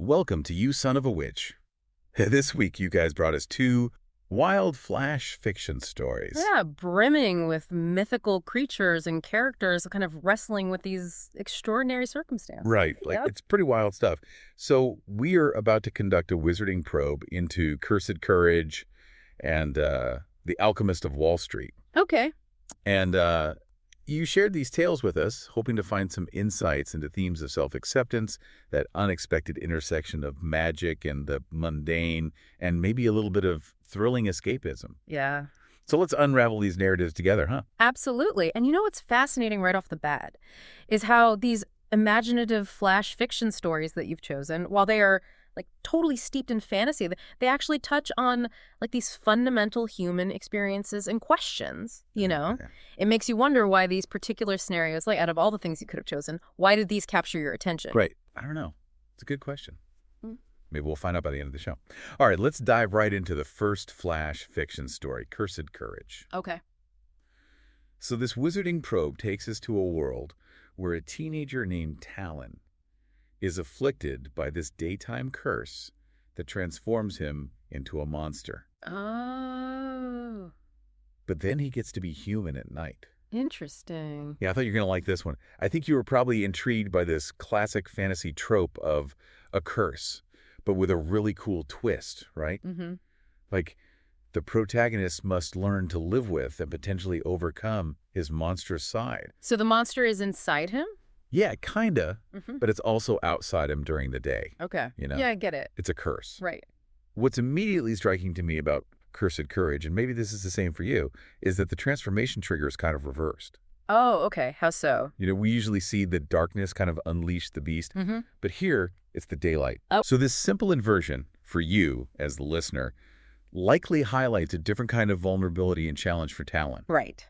Welcome to You Son of a Witch. This week you guys brought us two wild flash fiction stories. Yeah, brimming with mythical creatures and characters kind of wrestling with these extraordinary circumstances. Right, Yep. it's pretty wild stuff. So we are about to conduct a wizarding probe into Cursed Courage and The Alchemist of Wall Street. Okay. And you shared these tales with us, hoping to find some insights into themes of self-acceptance, that unexpected intersection of magic and the mundane, and maybe a little bit of thrilling escapism. Yeah. So let's unravel these narratives together, huh? Absolutely. And you know what's fascinating right off the bat is how these imaginative flash fiction stories that you've chosen, while they are like totally steeped in fantasy, they actually touch on like these fundamental human experiences and questions, you know? Okay. It makes you wonder why these particular scenarios, like out of all the things you could have chosen, why did these capture your attention? Right. I don't know. It's a good question. Mm. Maybe we'll find out by the end of the show. All right, let's dive right into the first flash fiction story, Cursed Courage. Okay. So this wizarding probe takes us to a world where a teenager named Talon is afflicted by this daytime curse that transforms him into a monster. Oh, But then he gets to be human at night. interesting. Yeah, I thought you were going to like this one. I think you were probably intrigued by this classic fantasy trope of a curse, but with a really cool twist, right? Mm-hmm. Like, the protagonist must learn to live with and potentially overcome his monstrous side. So the monster is inside him? Yeah, kinda, Mm-hmm. but it's also outside him during the day, Okay. you know? Yeah, I get it. It's a curse. Right. What's immediately striking to me about Cursed Courage, and maybe this is the same for you, is that the transformation trigger is kind of reversed. Oh, okay. How so? You know, we usually see the darkness kind of unleash the beast, Mm-hmm. but here it's the daylight. Oh. So this simple inversion, for you as the listener, likely highlights a different kind of vulnerability and challenge for Talon. Right.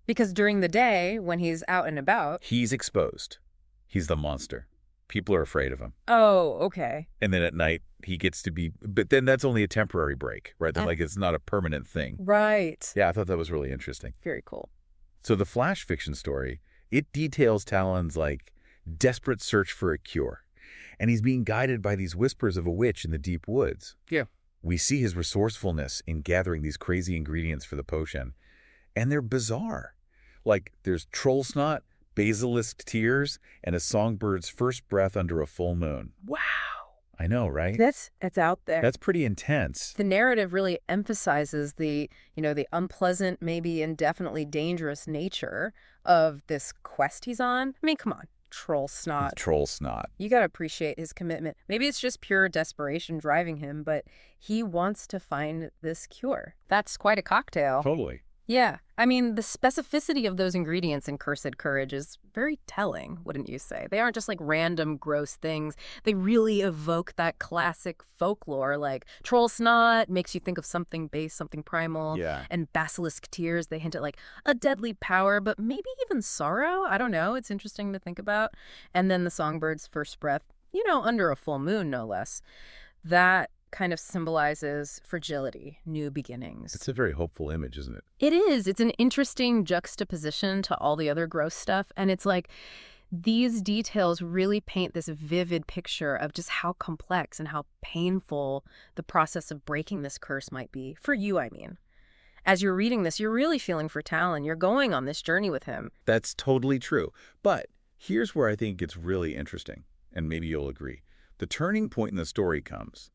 Because during the day, when he's out and about... He's exposed. He's the monster. People are afraid of him. Oh, okay. And then at night, he gets to be... But then that's only a temporary break, right? Like, it's not a permanent thing. Right. Yeah, I thought that was really interesting. Very cool. So the flash fiction story, it details Talon's, like, desperate search for a cure. And he's being guided by these whispers of a witch in the deep woods. Yeah. We see his resourcefulness in gathering these crazy ingredients for the potion. And they're bizarre. Like, there's troll snot, basilisk tears, and a songbird's first breath under a full moon. Wow. I know, right? That's out there. That's pretty intense. The narrative really emphasizes the unpleasant, maybe indefinitely dangerous nature of this quest he's on. I mean, come on. Troll snot. Troll snot. You got to appreciate his commitment. Maybe it's just pure desperation driving him, but he wants to find this cure. That's quite a cocktail. Totally. Yeah. I mean, the specificity of those ingredients in Cursed Courage is very telling, wouldn't you say? They aren't just like random gross things. They really evoke that classic folklore, like troll snot makes you think of something base, something primal. Yeah. And basilisk tears, they hint at like a deadly power, but maybe even sorrow. I don't know. It's interesting to think about. And then the songbird's first breath, under a full moon, no less. That kind of symbolizes fragility, new beginnings. It's a very hopeful image, isn't it? It is. It's an interesting juxtaposition to all the other gross stuff. And it's like these details really paint this vivid picture of just how complex and how painful the process of breaking this curse might be. For you, I mean. As you're reading this, you're really feeling for Talon. You're going on this journey with him. That's totally true. But here's where I think it gets really interesting, and maybe you'll agree. The turning point in the story comes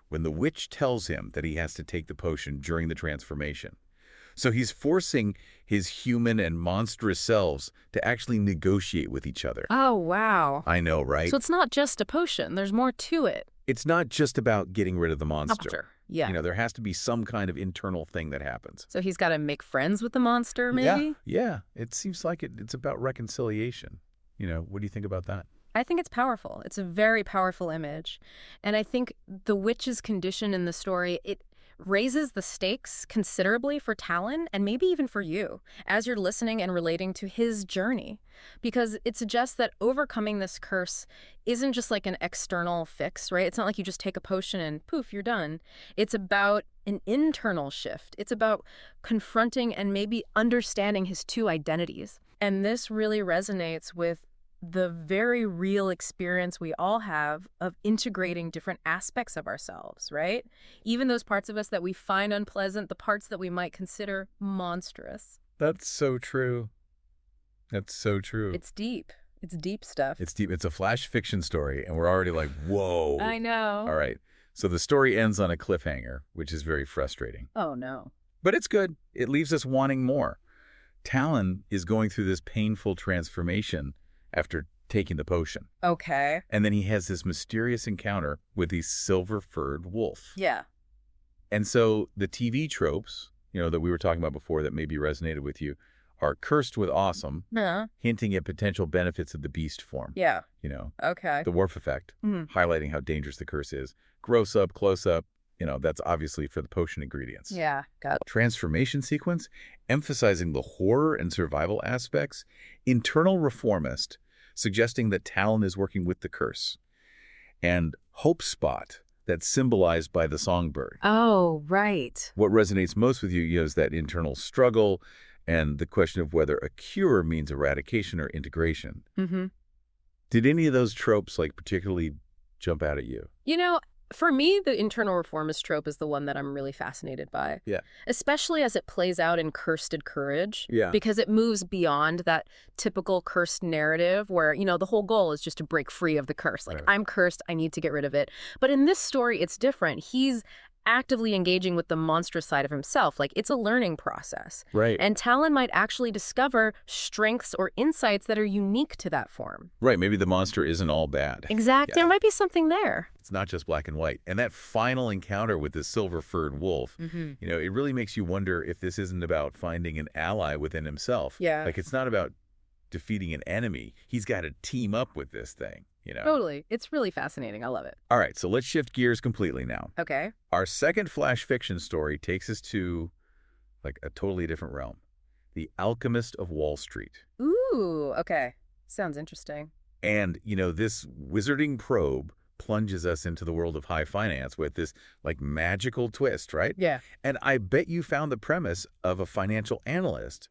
when the witch tells him that he has to take the potion during the transformation. So he's forcing his human and monstrous selves to actually negotiate with each other. Oh, wow. I know, right? So it's not just a potion. There's more to it. It's not just about getting rid of the monster. Yeah. There has to be some kind of internal thing that happens. So he's got to make friends with the monster, maybe? Yeah. It seems like it's about reconciliation. What do you think about that? I think it's powerful. It's a very powerful image. And I think the witch's condition in the story, it raises the stakes considerably for Talon and maybe even for you as you're listening and relating to his journey. Because it suggests that overcoming this curse isn't just like an external fix, right? It's not like you just take a potion and poof, you're done. It's about an internal shift. It's about confronting and maybe understanding his two identities. And this really resonates with the very real experience we all have of integrating different aspects of ourselves, right? Even those parts of us that we find unpleasant, the parts that we might consider monstrous. That's so true. That's so true. It's deep. It's deep stuff. It's deep. It's a flash fiction story, and we're already like, whoa. I know. All right. So the story ends on a cliffhanger, which is very frustrating. Oh, no. But it's good. It leaves us wanting more. Talon is going through this painful transformation after taking the potion. Okay. And then he has this mysterious encounter with the silver-furred wolf. Yeah. And so the TV tropes, that we were talking about before that maybe resonated with you, are cursed with awesome, hinting at potential benefits of the beast form. Yeah. Okay. The Worf effect, highlighting how dangerous the curse is. Gross up, close up, that's obviously for the potion ingredients. Yeah, got it. Transformation sequence, emphasizing the horror and survival aspects. Internal reformist, suggesting that Talon is working with the curse. And hope spot, that's symbolized by the songbird. Oh, right. What resonates most with you is that internal struggle and the question of whether a cure means eradication or integration. Mm-hmm. Did any of those tropes particularly jump out at you? For me, the internal reformist trope is the one that I'm really fascinated by. Yeah. Especially as it plays out in Cursed Courage. Yeah. Because it moves beyond that typical cursed narrative where, the whole goal is just to break free of the curse. Like, right. I'm cursed, I need to get rid of it. But in this story, it's different. He's actively engaging with the monstrous side of himself. Like, it's a learning process. Right. And Talon might actually discover strengths or insights that are unique to that form. Right. Maybe the monster isn't all bad. Exactly. Yeah. There might be something there. It's not just black and white. And that final encounter with this silver-furred wolf, it really makes you wonder if this isn't about finding an ally within himself. Yeah. Like, it's not about defeating an enemy. He's got to team up with this thing, Totally. It's really fascinating. I love it. All right, so let's shift gears completely now. Okay. Our second flash fiction story takes us to, a totally different realm. The Alchemist of Wall Street. Ooh, okay. Sounds interesting. And, this wizarding probe plunges us into the world of high finance with this, magical twist, right? Yeah. And I bet you found the premise of a financial analyst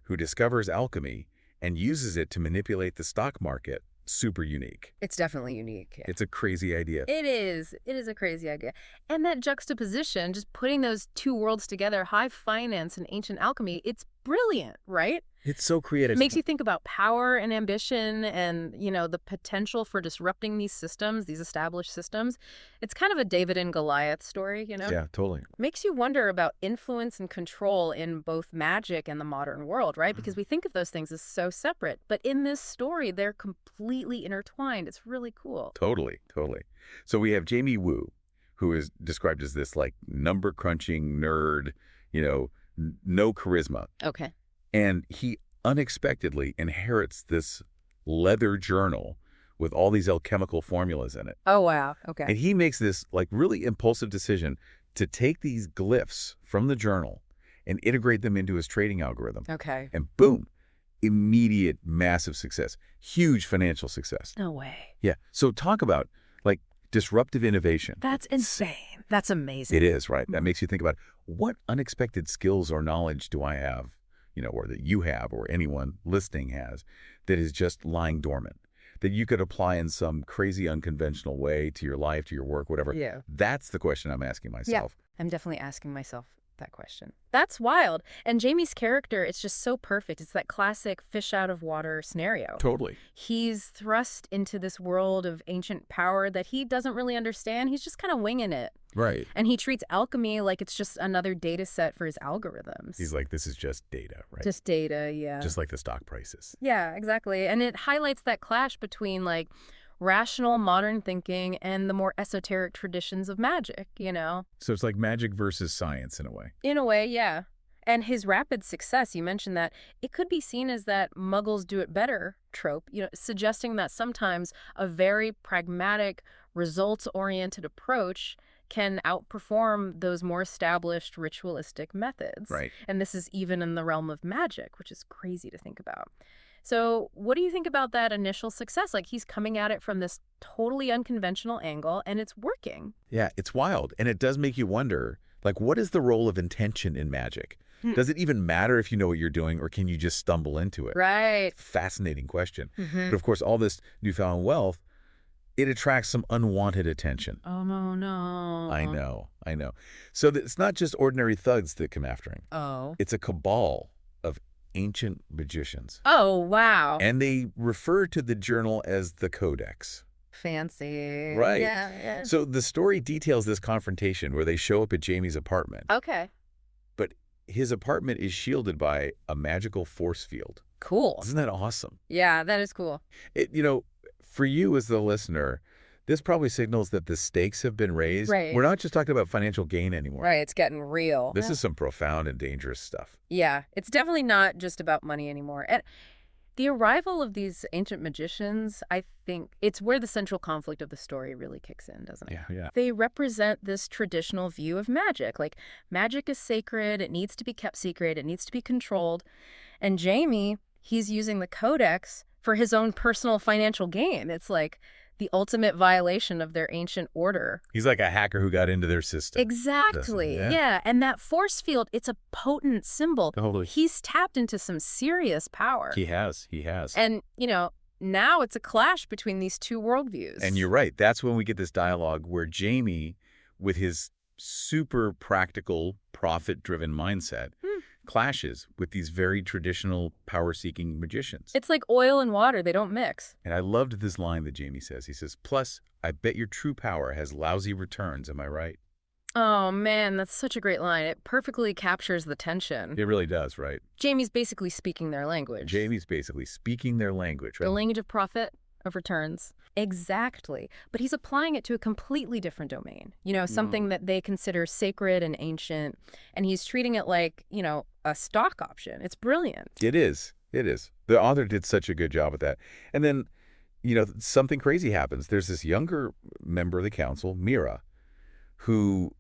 who discovers alchemy and uses it to manipulate the stock market super unique. It's definitely unique. Yeah. It's a crazy idea. It is. It is a crazy idea. And that juxtaposition, just putting those two worlds together, high finance and ancient alchemy, it's brilliant, right? It's so creative. It makes you think about power and ambition and, the potential for disrupting these systems, these established systems. It's kind of a David and Goliath story, Yeah, totally. Makes you wonder about influence and control in both magic and the modern world, right? Because we think of those things as so separate. But in this story, they're completely intertwined. It's really cool. Totally, totally. So we have Jamie Wu, who is described as this, number-crunching nerd, no charisma. Okay. And he unexpectedly inherits this leather journal with all these alchemical formulas in it. Oh, wow. Okay. And he makes this really impulsive decision to take these glyphs from the journal and integrate them into his trading algorithm. Okay. And boom, immediate massive success, huge financial success. No way. Yeah. So talk about disruptive innovation. That's insane. That's amazing. It is, right? That makes you think about what unexpected skills or knowledge do I have, or that you have or anyone listening has that is just lying dormant, that you could apply in some crazy unconventional way to your life, to your work, whatever. Yeah. That's the question I'm asking myself. Yeah, I'm definitely asking myself that question. That's wild. And Jamie's character, it's just so perfect. It's that classic fish out of water scenario. Totally. He's thrust into this world of ancient power that he doesn't really understand. He's just kind of winging it. Right. And he treats alchemy like it's just another data set for his algorithms. He's like, this is just data, right? Just data, yeah. Just like the stock prices. Yeah, exactly. And it highlights that clash between rational modern thinking and the more esoteric traditions of magic, So it's like magic versus science in a way. In a way, yeah. And his rapid success, you mentioned that, it could be seen as that muggles do it better trope, suggesting that sometimes a very pragmatic, results-oriented approach can outperform those more established ritualistic methods. Right. And this is even in the realm of magic, which is crazy to think about. So what do you think about that initial success? He's coming at it from this totally unconventional angle, and it's working. Yeah, it's wild. And it does make you wonder, what is the role of intention in magic? Hmm. Does it even matter if you know what you're doing, or can you just stumble into it? Right. Fascinating question. Mm-hmm. But of course, all this newfound wealth, it attracts some unwanted attention. Oh, no. I know, I know. So it's not just ordinary thugs that come after him. Oh. It's a cabal of ancient magicians. Oh, wow. And they refer to the journal as the Codex. Fancy. Right. Yeah. So the story details this confrontation where they show up at Jamie's apartment. Okay. But his apartment is shielded by a magical force field. Cool. Isn't that awesome? Yeah, that is cool. For you as the listener, this probably signals that the stakes have been raised. Right. We're not just talking about financial gain anymore. Right, it's getting real. This is some profound and dangerous stuff. Yeah, it's definitely not just about money anymore. And the arrival of these ancient magicians, I think, it's where the central conflict of the story really kicks in, doesn't it? Yeah. They represent this traditional view of magic. Like, magic is sacred, it needs to be kept secret, it needs to be controlled. And Jamie, he's using the Codex for his own personal financial gain. It's like the ultimate violation of their ancient order. He's like a hacker who got into their system. Exactly. Yeah. And that force field, it's a potent symbol. Totally. He's tapped into some serious power. He has. And, now it's a clash between these two worldviews. And you're right. That's when we get this dialogue where Jamie, with his super practical, profit-driven mindset, clashes with these very traditional power-seeking magicians. It's like oil and water. They don't mix. And I loved this line that Jamie says. He says, "Plus, I bet your true power has lousy returns. Am I right?" Oh, man, that's such a great line. It perfectly captures the tension. It really does, right? Jamie's basically speaking their language. Jamie's basically speaking their language, right? The language of profit, of returns. Exactly. But he's applying it to a completely different domain. Something that they consider sacred and ancient. And he's treating it like, a stock option. It's brilliant. It is. The author did such a good job with that. And then, something crazy happens. There's this younger member of the council, Mira, who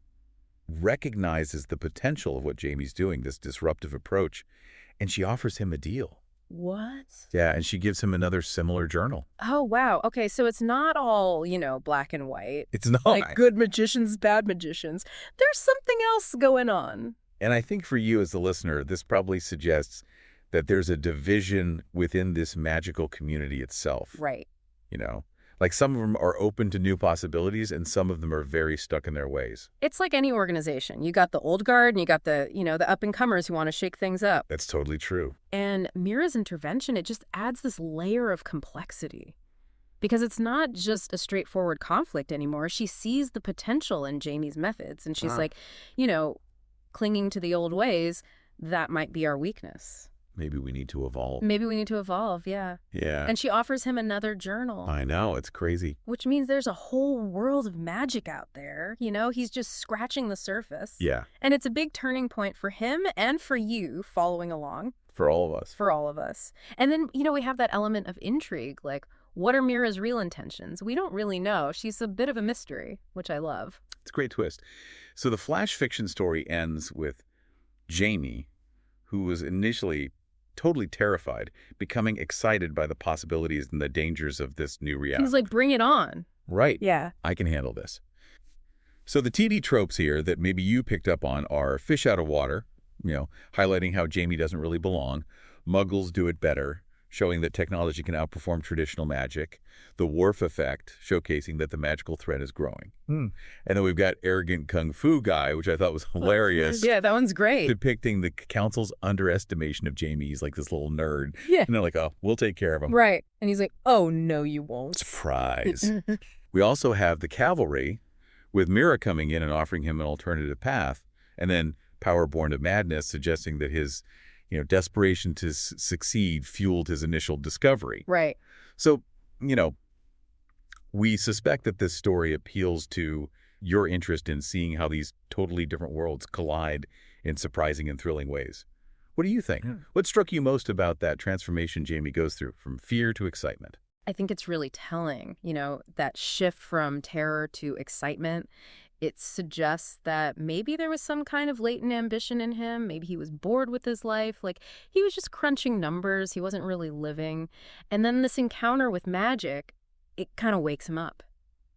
recognizes the potential of what Jamie's doing, this disruptive approach, and she offers him a deal. What? Yeah, and she gives him another similar journal. Oh, wow. Okay, so it's not all, black and white. It's not. Like good magicians, bad magicians. There's something else going on. And I think for you as the listener, this probably suggests that there's a division within this magical community itself. Right. Like some of them are open to new possibilities and some of them are very stuck in their ways. It's like any organization. You got the old guard and you got the, the up-and-comers who want to shake things up. That's totally true. And Mira's intervention, it just adds this layer of complexity. Because it's not just a straightforward conflict anymore. She sees the potential in Jamie's methods. And she's like, clinging to the old ways, that might be our weakness. Maybe we need to evolve. Yeah. Yeah. And she offers him another journal. I know, it's crazy. Which means there's a whole world of magic out there. He's just scratching the surface. Yeah. And it's a big turning point for him and for you following along. For all of us. And then, we have that element of intrigue. Like, what are Mira's real intentions? We don't really know. She's a bit of a mystery, which I love. It's a great twist. So the flash fiction story ends with Jamie, who was initially totally terrified, becoming excited by the possibilities and the dangers of this new reality. He's like, bring it on. Right. Yeah. I can handle this. So the TD tropes here that maybe you picked up on are fish out of water, highlighting how Jamie doesn't really belong. Muggles do it better, showing that technology can outperform traditional magic. The Worf effect, showcasing that the magical threat is growing. And then we've got arrogant kung fu guy, which I thought was hilarious. Yeah, that one's great. Depicting the council's underestimation of Jamie. He's like this little nerd. Yeah. And they're like, oh, we'll take care of him. Right. And he's like, oh, no, you won't. Surprise. We also have the cavalry, with Mira coming in and offering him an alternative path. And then Power Born to Madness, suggesting that his desperation to succeed fueled his initial discovery. Right. So, we suspect that this story appeals to your interest in seeing how these totally different worlds collide in surprising and thrilling ways. What do you think? What struck you most about that transformation Jamie goes through from fear to excitement? I think it's really telling, that shift from terror to excitement. It suggests that maybe there was some kind of latent ambition in him. Maybe he was bored with his life. Like, he was just crunching numbers. He wasn't really living. And then this encounter with magic, it kind of wakes him up,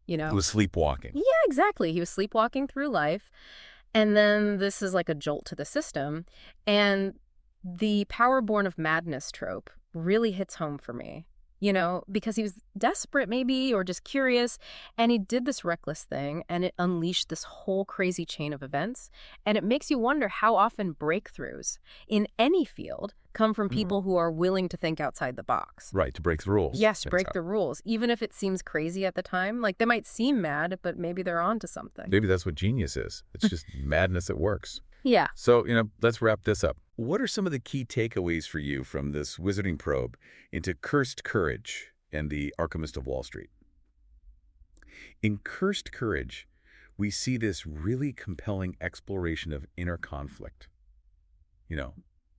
It was sleepwalking. Yeah, exactly. He was sleepwalking through life. And then this is like a jolt to the system. And the power born of madness trope really hits home for me. Because he was desperate maybe or just curious, and he did this reckless thing, and it unleashed this whole crazy chain of events. And it makes you wonder how often breakthroughs in any field come from Mhm. people who are willing to think outside the box. Right, to break the rules. Yes, That's break how- the rules, even if it seems crazy at the time. Like, they might seem mad, but maybe they're onto something. Maybe that's what genius is. It's just madness that works. Yeah. So, let's wrap this up. What are some of the key takeaways for you from this wizarding probe into Cursed Courage and the Alchemist of Wall Street? In Cursed Courage, we see this really compelling exploration of inner conflict. You know,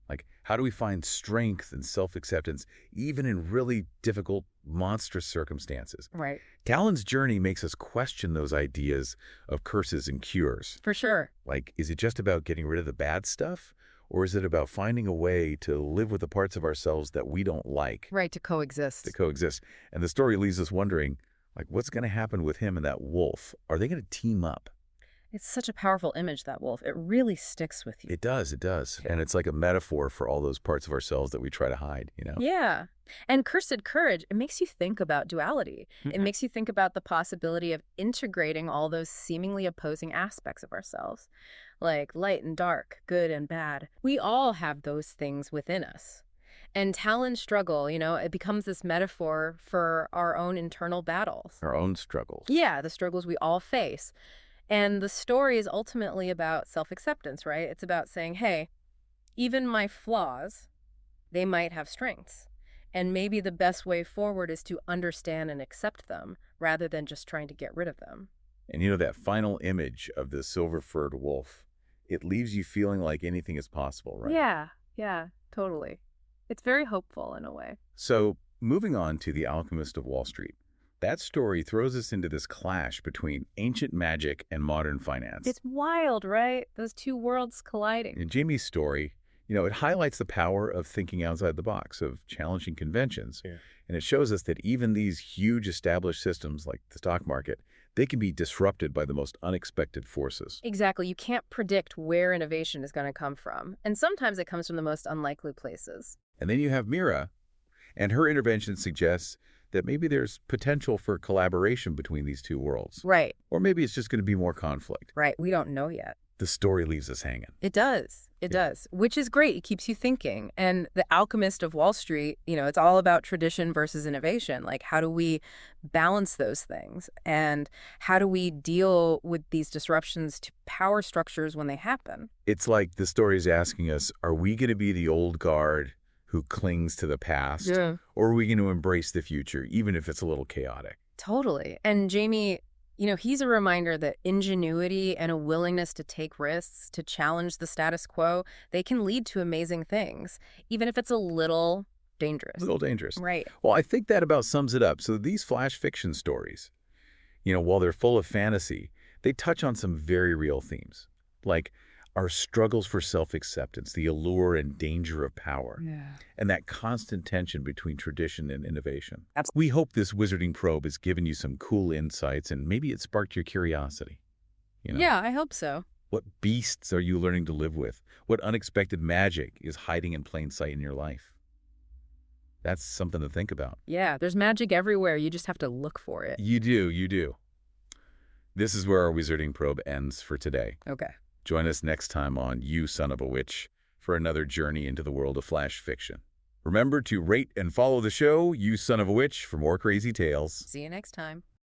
like how do we find strength and self-acceptance even in really difficult, monstrous circumstances? Right. Talon's journey makes us question those ideas of curses and cures. For sure. Like, is it just about getting rid of the bad stuff? Or is it about finding a way to live with the parts of ourselves that we don't like, Right, to coexist. to coexist? And the story leaves us wondering, like, what's going to happen with him and that wolf? Are they going to team up? It's such a powerful image, that wolf. It really sticks with you. It does, it does. And it's like a metaphor for all those parts of ourselves that we try to hide. Yeah. And Cursed Courage, it makes you think about duality. It makes you think about the possibility of integrating all those seemingly opposing aspects of ourselves, like light and dark, good and bad. We all have those things within us. And Talon's struggle, it becomes this metaphor for our own internal battles. Our own struggles. Yeah, the struggles we all face. And the story is ultimately about self-acceptance, right? It's about saying, hey, even my flaws, they might have strengths. And maybe the best way forward is to understand and accept them rather than just trying to get rid of them. And that final image of the silver-furred wolf, it leaves you feeling like anything is possible, right? Yeah, totally. It's very hopeful in a way. So, moving on to The Alchemist of Wall Street. That story throws us into this clash between ancient magic and modern finance. It's wild, right? Those two worlds colliding. In Jamie's story, it highlights the power of thinking outside the box, of challenging conventions. Yeah. And it shows us that even these huge established systems like the stock market, they can be disrupted by the most unexpected forces. Exactly. You can't predict where innovation is going to come from. And sometimes it comes from the most unlikely places. And then you have Mira, and her intervention suggests that maybe there's potential for collaboration between these two worlds. Right. Or maybe it's just going to be more conflict. Right. We don't know yet. The story leaves us hanging. It does. It does, which is great. It keeps you thinking. And The Alchemist of Wall Street, it's all about tradition versus innovation. Like, how do we balance those things? And how do we deal with these disruptions to power structures when they happen? It's like the story is asking us, are we going to be the old guard who clings to the past? Yeah. Or are we going to embrace the future, even if it's a little chaotic? Totally. And Jamie, he's a reminder that ingenuity and a willingness to take risks, to challenge the status quo, they can lead to amazing things, even if it's a little dangerous. A little dangerous. Right. Well, I think that about sums it up. So these flash fiction stories, while they're full of fantasy, they touch on some very real themes, like our struggles for self-acceptance, the allure and danger of power, and that constant tension between tradition and innovation. Absolutely. We hope this wizarding probe has given you some cool insights, and maybe it sparked your curiosity. Yeah, I hope so. What beasts are you learning to live with? What unexpected magic is hiding in plain sight in your life? That's something to think about. Yeah, there's magic everywhere. You just have to look for it. You do. This is where our wizarding probe ends for today. Okay. Join us next time on You Son of a Witch for another journey into the world of flash fiction. Remember to rate and follow the show, You Son of a Witch, for more crazy tales. See you next time.